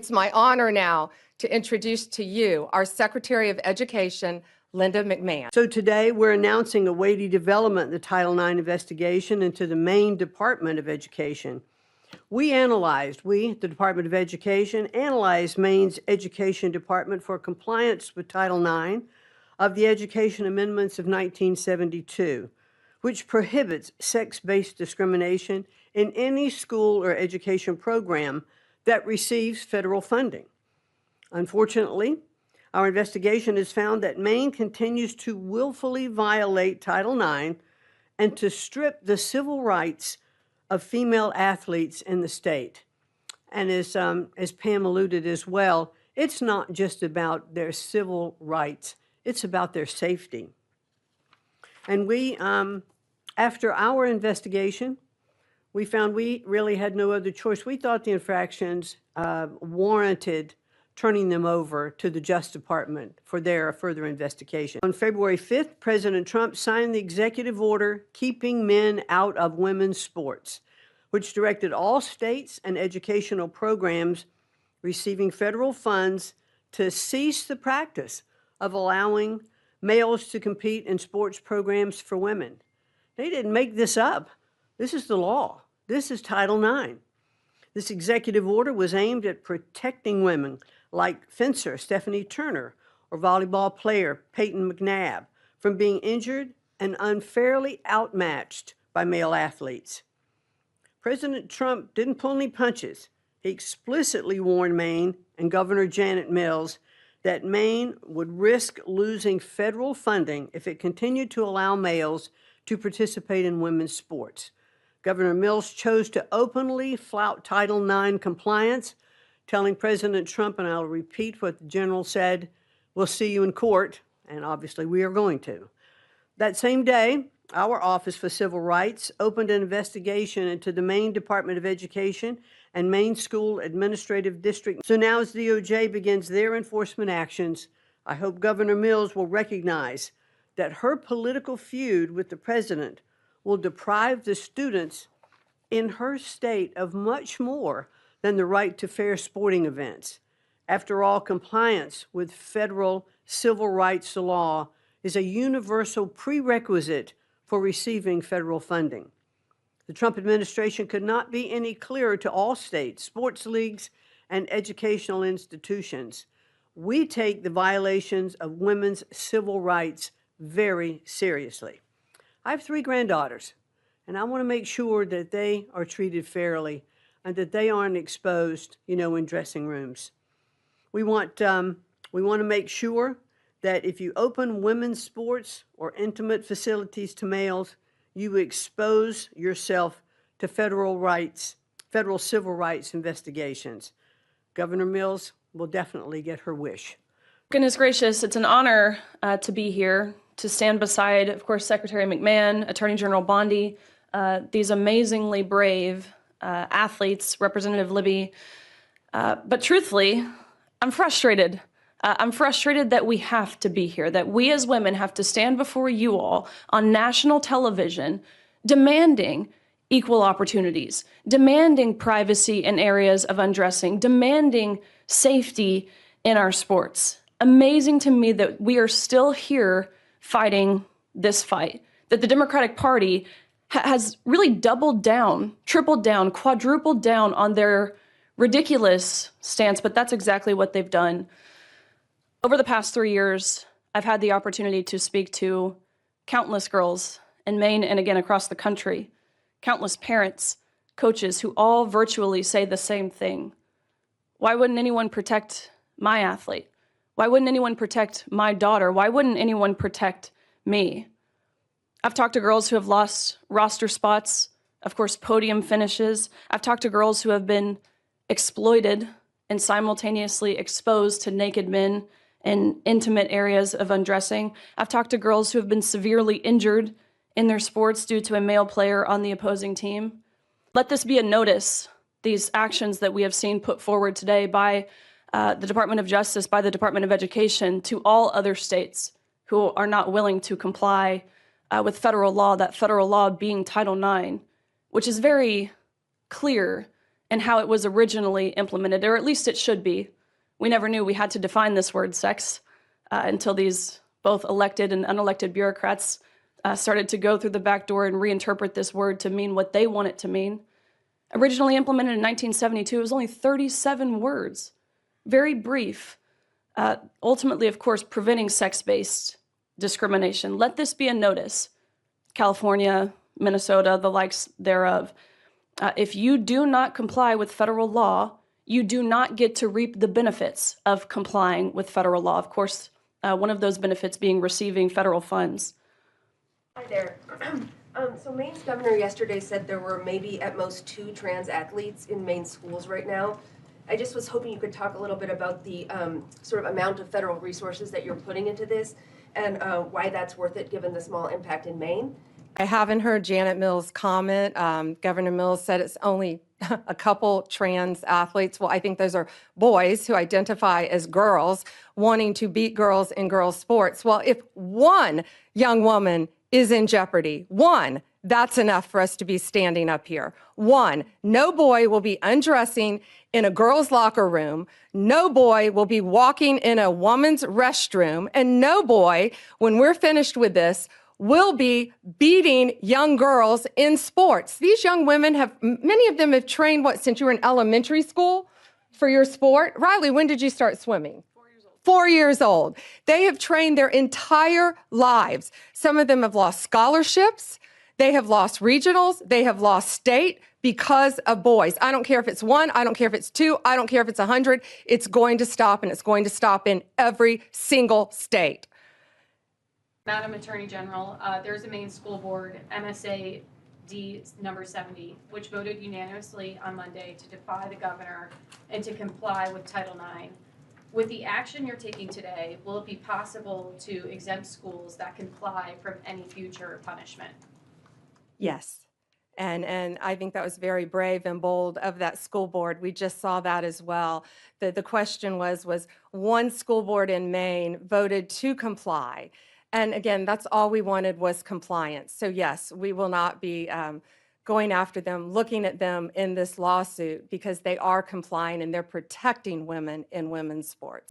It's my honor now to introduce to you our Secretary of Education, Linda McMahon. So today we're announcing a weighty development in the Title IX investigation into the Maine Department of Education. We, the Department of Education, analyzed Maine's Education Department for compliance with Title IX of the Education Amendments of 1972, which prohibits sex-based discrimination in any school or education program that receives federal funding. Unfortunately, our investigation has found that Maine continues to willfully violate Title IX and to strip the civil rights of female athletes in the state. And as Pam alluded as well, it's not just about their civil rights, it's about their safety. And we, after our investigation, we found we really had no other choice. We thought the infractions warranted turning them over to the Justice Department for their further investigation. On February 5th, President Trump signed the executive order keeping men out of women's sports, which directed all states and educational programs receiving federal funds to cease the practice of allowing males to compete in sports programs for women. They didn't make this up. This is the law. This is Title IX. This executive order was aimed at protecting women like fencer Stephanie Turner or volleyball player Peyton McNabb from being injured and unfairly outmatched by male athletes. President Trump didn't pull any punches. He explicitly warned Maine and Governor Janet Mills that Maine would risk losing federal funding if it continued to allow males to participate in women's sports. Governor Mills chose to openly flout Title IX compliance, telling President Trump, and I'll repeat what the general said, "We'll see you in court," and obviously we are going to. That same day, our Office for Civil Rights opened an investigation into the Maine Department of Education and Maine School Administrative District. So now as DOJ begins their enforcement actions, I hope Governor Mills will recognize that her political feud with the president will deprive the students in her state of much more than the right to fair sporting events. After all, compliance with federal civil rights law is a universal prerequisite for receiving federal funding. The Trump administration could not be any clearer to all states, sports leagues, and educational institutions. We take the violations of women's civil rights very seriously. I have 3 granddaughters, and I want to make sure that they are treated fairly and that they aren't exposed, in dressing rooms. We want to make sure that if you open women's sports or intimate facilities to males, you expose yourself to federal civil rights investigations. Governor Mills will definitely get her wish. Goodness gracious, it's an honor to be here, to stand beside, of course, Secretary McMahon, Attorney General Bondi, these amazingly brave athletes, Representative Libby. But truthfully, I'm frustrated. I'm frustrated that we have to be here, that we as women have to stand before you all on national television demanding equal opportunities, demanding privacy in areas of undressing, demanding safety in our sports. Amazing to me that we are still here fighting this fight, that the Democratic Party has really doubled down, tripled down, quadrupled down on their ridiculous stance, but that's exactly what they've done. Over the past 3 years, I've had the opportunity to speak to countless girls in Maine and again across the country, countless parents, coaches who all virtually say the same thing. Why wouldn't anyone protect my athlete? Why wouldn't anyone protect my daughter? Why wouldn't anyone protect me? I've talked to girls who have lost roster spots, of course, podium finishes. I've talked to girls who have been exploited and simultaneously exposed to naked men in intimate areas of undressing. I've talked to girls who have been severely injured in their sports due to a male player on the opposing team. Let this be a notice, these actions that we have seen put forward today by the Department of Justice, by the Department of Education, to all other states who are not willing to comply with federal law, that federal law being Title IX, which is very clear and how it was originally implemented, or at least it should be. We never knew we had to define this word sex until these both elected and unelected bureaucrats started to go through the back door and reinterpret this word to mean what they want it to mean. Originally implemented in 1972, it was only 37 words, very brief. Ultimately, of course, preventing sex-based discrimination. Let this be a notice. California, Minnesota, the likes thereof. If you do not comply with federal law, you do not get to reap the benefits of complying with federal law. Of course, one of those benefits being receiving federal funds. Hi there. So Maine's governor yesterday said there were maybe at most 2 trans athletes in Maine schools right now. I just was hoping you could talk a little bit about the sort of amount of federal resources that you're putting into this and why that's worth it given the small impact in Maine. I haven't heard Janet Mills' comment. Governor Mills said it's only a couple trans athletes. Well, I think those are boys who identify as girls wanting to beat girls in girls' sports. Well, if one young woman is in jeopardy, one, that's enough for us to be standing up here. One, no boy will be undressing in a girl's locker room. No boy will be walking in a woman's restroom. And no boy, when we're finished with this, will be beating young girls in sports. These young women many of them have trained, since you were in elementary school for your sport? Riley, when did you start swimming? 4 years old. They have trained their entire lives. Some of them have lost scholarships. They have lost regionals. They have lost state because of boys. I don't care if it's 1. I don't care if it's 2. I don't care if it's 100. It's going to stop, and it's going to stop in every single state. Madam Attorney General, there's a Maine School Board, MSA D number 70, which voted unanimously on Monday to defy the governor and to comply with Title IX. With the action you're taking today, will it be possible to exempt schools that comply from any future punishment? Yes. And I think that was very brave and bold of that school board. We just saw that as well. The question was one school board in Maine voted to comply. And again, that's all we wanted was compliance. So yes, we will not be going after them, looking at them in this lawsuit because they are complying and they're protecting women in women's sports.